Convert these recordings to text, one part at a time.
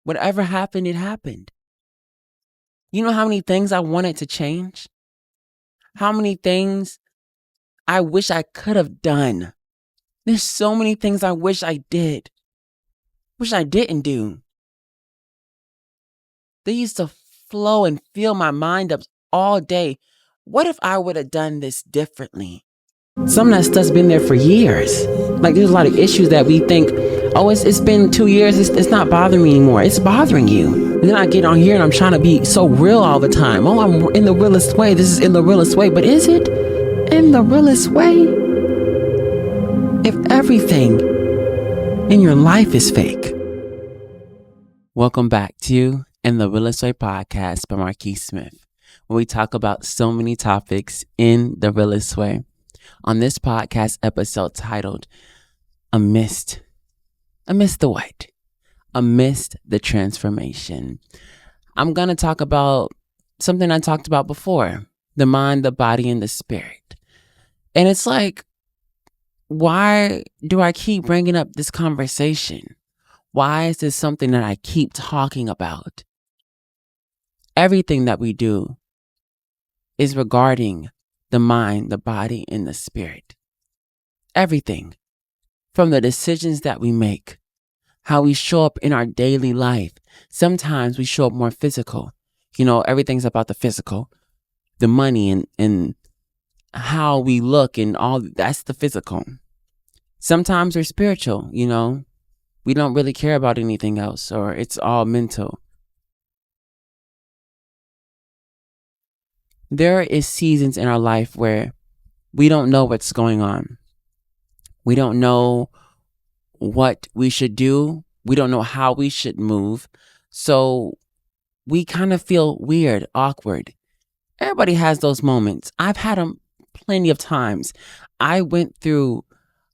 Whatever happened, it happened. You know how many things I wanted to change? How many things I wish I could have done? There's so many things I wish I did. Wish I didn't do. They used to flow and fill my mind up all day. What if I would have done this differently? Some of that stuff's been there for years. Like, there's a lot of issues that we think, oh, it's been 2 years. It's not bothering me anymore. It's bothering you. And then I get on here and I'm trying to be so real all the time. Oh, I'm in the realest way. This is in the realest way. But is it in the realest way? If everything in your life is fake. Welcome back to NTheRealestWay Podcast by Marqes Smith, where we talk about so many topics in the realest way. On this podcast episode titled Amidst the what? Amidst the Transformation. I'm going to talk about something I talked about before, the mind, the body, and the spirit. And it's like, why do I keep bringing up this conversation? Why is this something that I keep talking about? Everything that we do is regarding the mind, the body, and the spirit. Everything. From the decisions that we make, how we show up in our daily life. Sometimes we show up more physical. You know, everything's about the physical. The money and how we look and all that's the physical. Sometimes we're spiritual, you know. We don't really care about anything else, or it's all mental. There is seasons in our life where we don't know what's going on. We don't know what we should do. We don't know how we should move. So we kind of feel weird, awkward. Everybody has those moments. I've had them plenty of times. I went through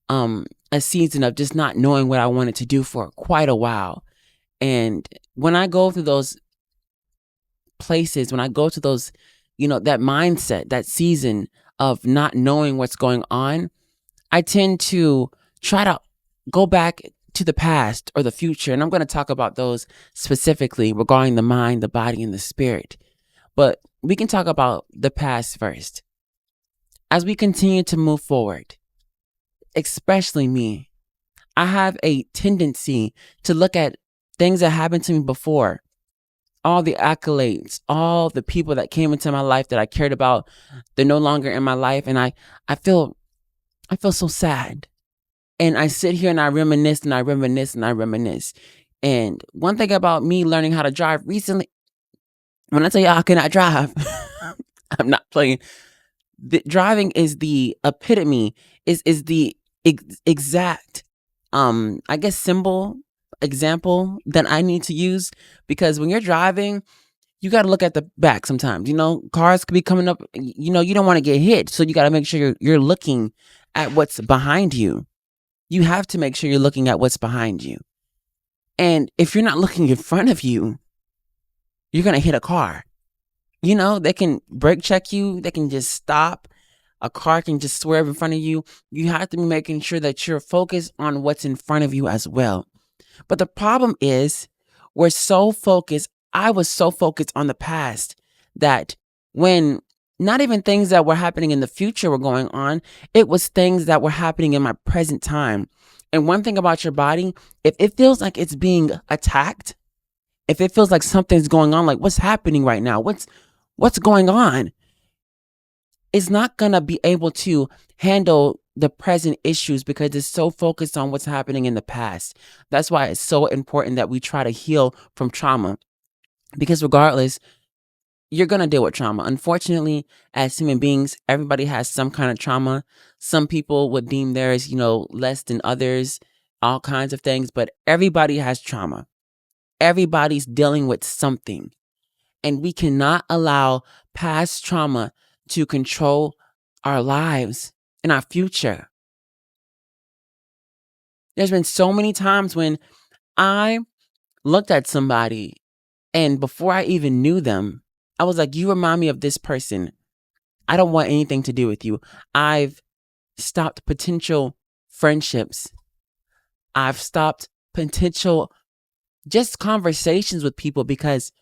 a season of just not knowing what I wanted to do for quite a while. And when I go through those places, when I go to those, you know, that mindset, that season of not knowing what's going on, I tend to try to go back to the past or the future. And I'm going to talk about those specifically regarding the mind, the body, and the spirit. But we can talk about the past first. As we continue to move forward, especially me, I have a tendency to look at things that happened to me before, all the accolades, all the people that came into my life that I cared about, they're no longer in my life. And I feel so sad. And I sit here and I reminisce and I reminisce and I reminisce. And one thing about me learning how to drive recently, when I tell you I cannot drive, I'm not playing. Driving is the epitome, is the exact, I guess, example that I need to use, because when you're driving, you got to look at the back sometimes. You know, cars could be coming up, you know, you don't want to get hit. So you got to make sure you're looking at what's behind you. You have to make sure you're looking at what's behind you. And if you're not looking in front of you, you're going to hit a car. You know, they can brake check you. They can just stop. A car can just swerve in front of you. You have to be making sure that you're focused on what's in front of you as well. But the problem is, I was so focused on the past that when not even things that were happening in the future were going on, it was things that were happening in my present time. And one thing about your body, if it feels like it's being attacked, if it feels like something's going on, like what's happening right now, what's going on, it's not going to be able to handle the present issues because it's so focused on what's happening in the past. That's why it's so important that we try to heal from trauma, because regardless, you're going to deal with trauma. Unfortunately, as human beings, everybody has some kind of trauma. Some people would deem theirs, you know, less than others, all kinds of things, but everybody has trauma. Everybody's dealing with something. And we cannot allow past trauma to control our lives and our future. There's been so many times when I looked at somebody and before I even knew them, I was like, you remind me of this person. I don't want anything to do with you. I've stopped potential friendships. I've stopped potential just conversations with people because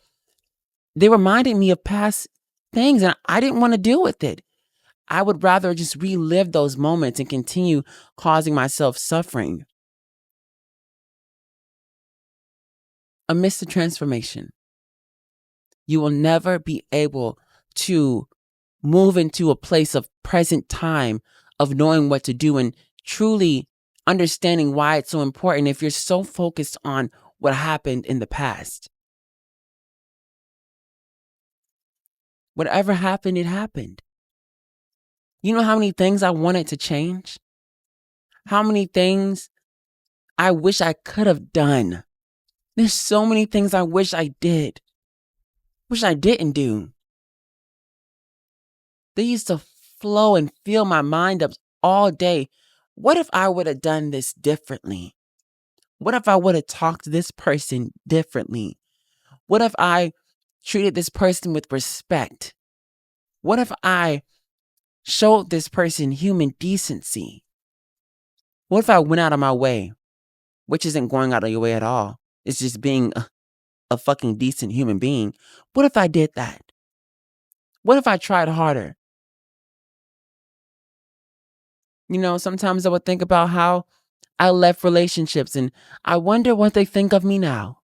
they reminded me of past things and I didn't want to deal with it. I would rather just relive those moments and continue causing myself suffering. Amidst the transformation, you will never be able to move into a place of present time, of knowing what to do and truly understanding why it's so important if you're so focused on what happened in the past. Whatever happened, it happened. You know how many things I wanted to change? How many things I wish I could have done? There's so many things I wish I didn't do. They used to flow and fill my mind up all day. What if I would have done this differently? What if I would have talked to this person differently? What if I treated this person with respect? What if I showed this person human decency? What if I went out of my way, which isn't going out of your way at all? It's just being a fucking decent human being. What if I did that? What if I tried harder? Sometimes I would think about how I left relationships and I wonder what they think of me now.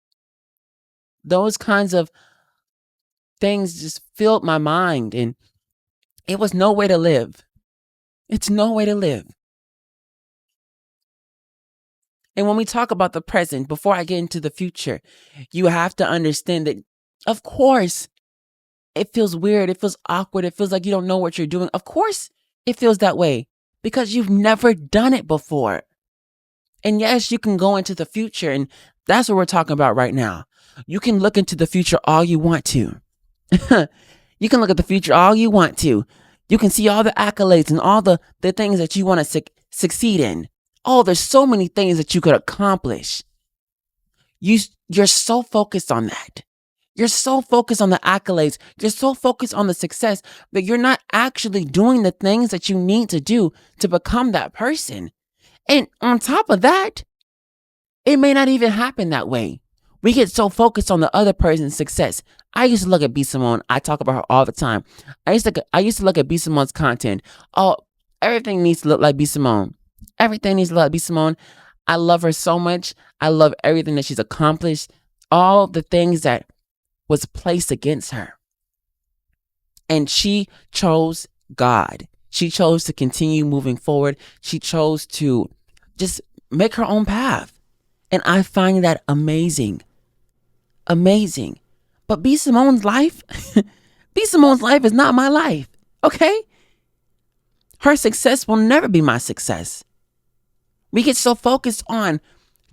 Those kinds of things just filled my mind and it was no way to live. It's no way to live. And when we talk about the present, before I get into the future, you have to understand that, of course, it feels weird. It feels awkward. It feels like you don't know what you're doing. Of course, it feels that way because you've never done it before. And yes, you can go into the future, and that's what we're talking about right now. You can look into the future all you want to. You can look at the future all you want to. You can see all the accolades and all the things that you want to succeed in. Oh, there's so many things that you could accomplish. You're so focused on that. You're so focused on the accolades. You're so focused on the success that you're not actually doing the things that you need to do to become that person. And on top of that, it may not even happen that way. We get so focused on the other person's success. I used to look at B. Simone. I talk about her all the time. I used to look at B. Simone's content. Oh, everything needs to look like B. Simone. Everything needs to look like B. Simone. I love her so much. I love everything that she's accomplished. All the things that was placed against her. And she chose God. She chose to continue moving forward. She chose to just make her own path. And I find that amazing. Amazing. But B. Simone's life, B. Simone's life is not my life. Okay? Her success will never be my success. We get so focused on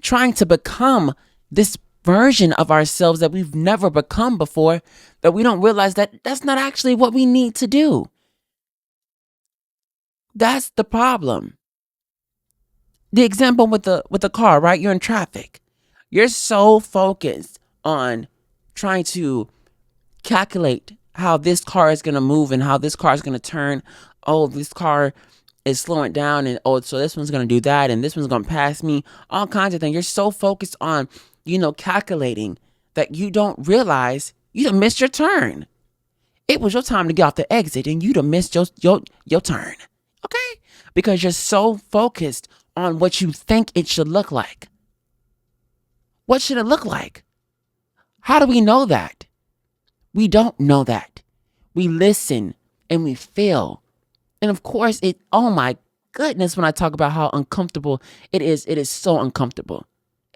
trying to become this version of ourselves that we've never become before that we don't realize that that's not actually what we need to do. That's the problem. The example with the car, right? You're in traffic. You're so focused on trying to calculate how this car is going to move and how this car is going to turn. Oh, this car is slowing down and so this one's going to do that and this one's going to pass me. All kinds of things. You're so focused on, calculating that you don't realize you done missed your turn. It was your time to get off the exit and you done missed your turn. Okay? Because you're so focused on what you think it should look like. What should it look like? How do we know that? We don't know that. We listen and we feel. And of course, oh my goodness, when I talk about how uncomfortable it is so uncomfortable.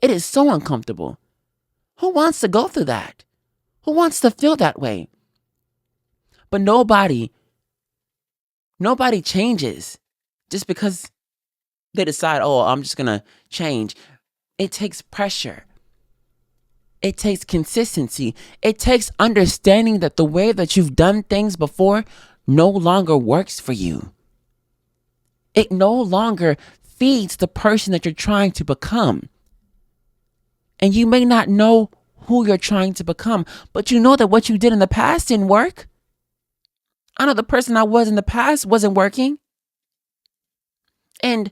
It is so uncomfortable. Who wants to go through that? Who wants to feel that way? But nobody changes just because they decide, oh, I'm just going to change. It takes pressure. It takes consistency. It takes understanding that the way that you've done things before no longer works for you. It no longer feeds the person that you're trying to become. And you may not know who you're trying to become, but you know that what you did in the past didn't work. I know the person I was in the past wasn't working. And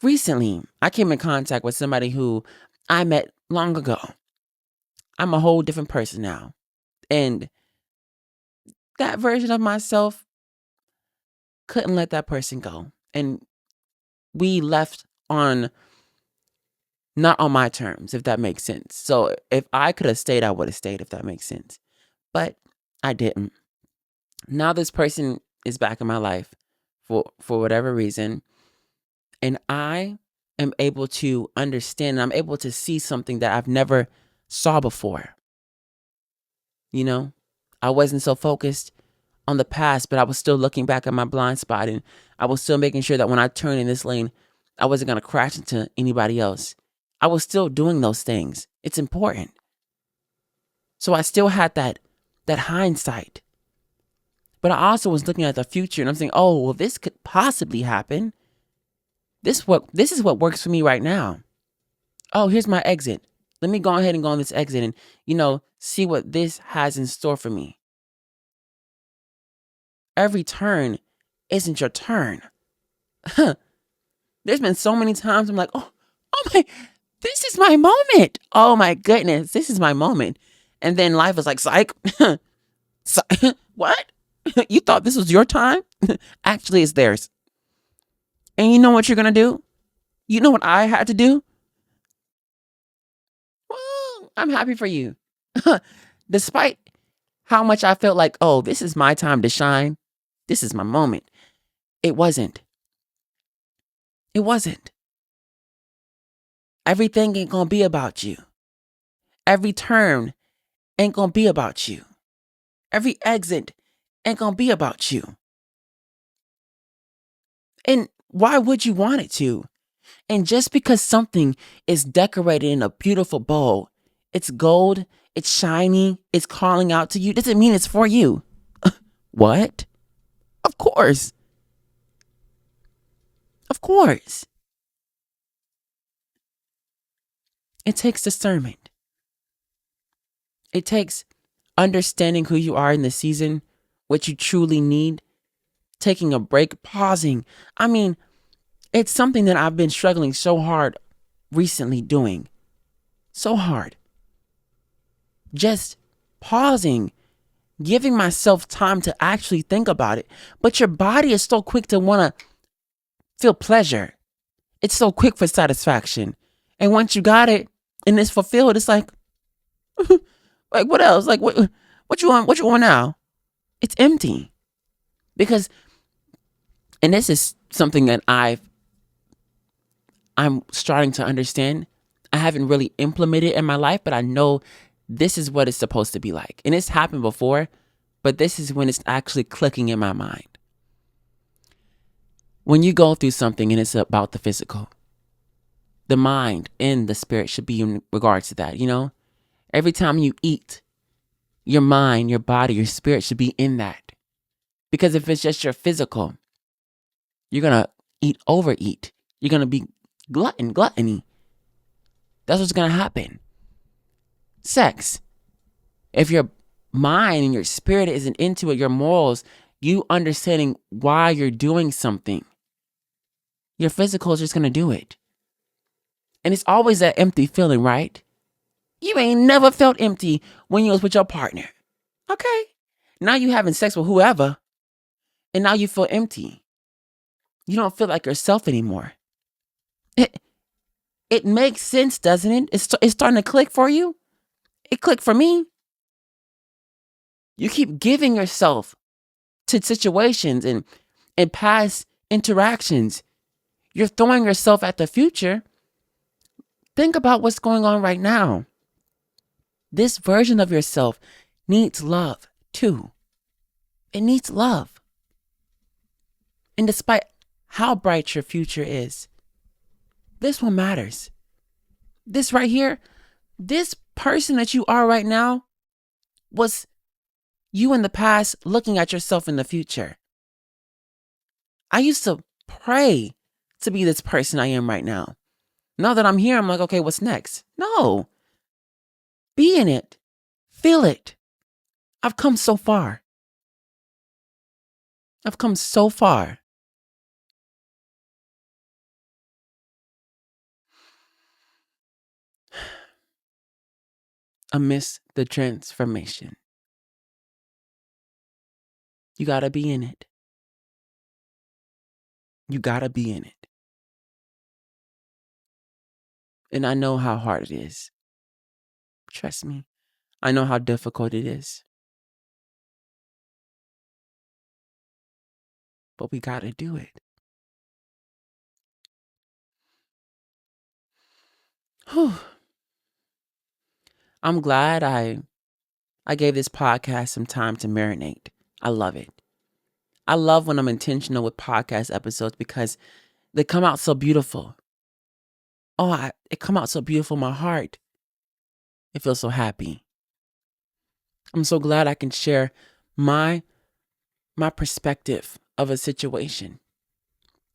recently, I came in contact with somebody who I met long ago. I'm a whole different person now. And that version of myself couldn't let that person go. And we left on not on my terms, if that makes sense. So if I could have stayed, I would have stayed, if that makes sense. But I didn't. Now this person is back in my life for whatever reason. And I am able to understand, I'm able to see something that I've never saw before. You know, I wasn't so focused on the past, but I was still looking back at my blind spot, and I was still making sure that when I turned in this lane, I wasn't going to crash into anybody else. I was still doing those things. It's important. So I still had that hindsight. But I also was looking at the future, and I'm saying, oh, well, this could possibly happen. This is what works for me right now. Oh, here's my exit. Let me go ahead and go on this exit and, see what this has in store for me. Every turn isn't your turn. There's been so many times I'm like, oh my, this is my moment. Oh my goodness, this is my moment. And then life is like, psych. What? You thought this was your time? Actually, it's theirs. And you know what you're going to do? You know what I had to do? Well, I'm happy for you. Despite how much I felt like, oh, this is my time to shine. This is my moment. It wasn't. It wasn't. Everything ain't going to be about you. Every turn ain't going to be about you. Every exit ain't going to be about you. And why would you want it to? And just because something is decorated in a beautiful bowl, it's gold, it's shiny, it's calling out to you, doesn't mean it's for you. What? Of course. Of course. It takes discernment. It takes understanding who you are in the season, what you truly need, taking a break, pausing. I mean, it's something that I've been struggling so hard recently doing. So hard. Just pausing, giving myself time to actually think about it. But your body is so quick to want to feel pleasure. It's so quick for satisfaction. And once you got it and it's fulfilled, it's like, like what else? Like what you want? What you want now? It's empty. Because, and this is something that I'm starting to understand. I haven't really implemented in my life, but I know this is what it's supposed to be like. And it's happened before, but this is when it's actually clicking in my mind. When you go through something and it's about the physical, the mind and the spirit should be in regards to that, Every time you eat, your mind, your body, your spirit should be in that. Because if it's just your physical, you're going to overeat. You're going to be gluttony. That's what's going to happen. Sex. If your mind and your spirit isn't into it, your morals, you understanding why you're doing something, your physical is just going to do it. And it's always that empty feeling, right? You ain't never felt empty when you was with your partner. Okay. Now you having sex with whoever, and now you feel empty. You don't feel like yourself anymore. It makes sense, doesn't it? It's starting to click for you. It clicked for me. You keep giving yourself to situations and past interactions. You're throwing yourself at the future. Think about what's going on right now. This version of yourself needs love too. It needs love. And despite how bright your future is, this one matters. This right here, this person that you are right now was you in the past looking at yourself in the future. I used to pray to be this person I am right now. Now that I'm here, I'm like, okay, what's next? No. Be in it. Feel it. I've come so far. I've come so far. amidst the transformation. You gotta be in it. You gotta be in it. And I know how hard it is. Trust me. I know how difficult it is. But we gotta do it. Whew. I'm glad I gave this podcast some time to marinate. I love it. I love when I'm intentional with podcast episodes because they come out so beautiful. It come out so beautiful in my heart. It feels so happy. I'm so glad I can share my perspective of a situation.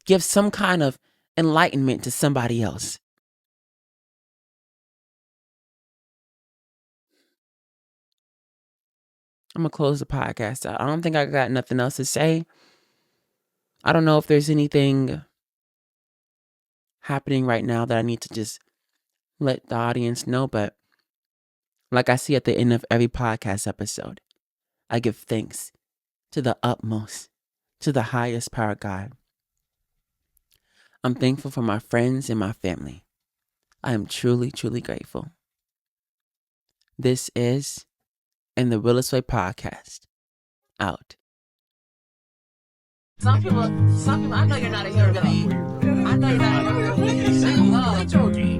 Give some kind of enlightenment to somebody else. I'm going to close the podcast out. I don't think I got nothing else to say. I don't know if there's anything happening right now that I need to just let the audience know, but like I see at the end of every podcast episode, I give thanks to the utmost, to the highest power God. I'm thankful for my friends and my family. I am truly, truly grateful. This is NTheRealestWay Podcast. Out. Some people, I know you're not a hero. I know you're not a hero.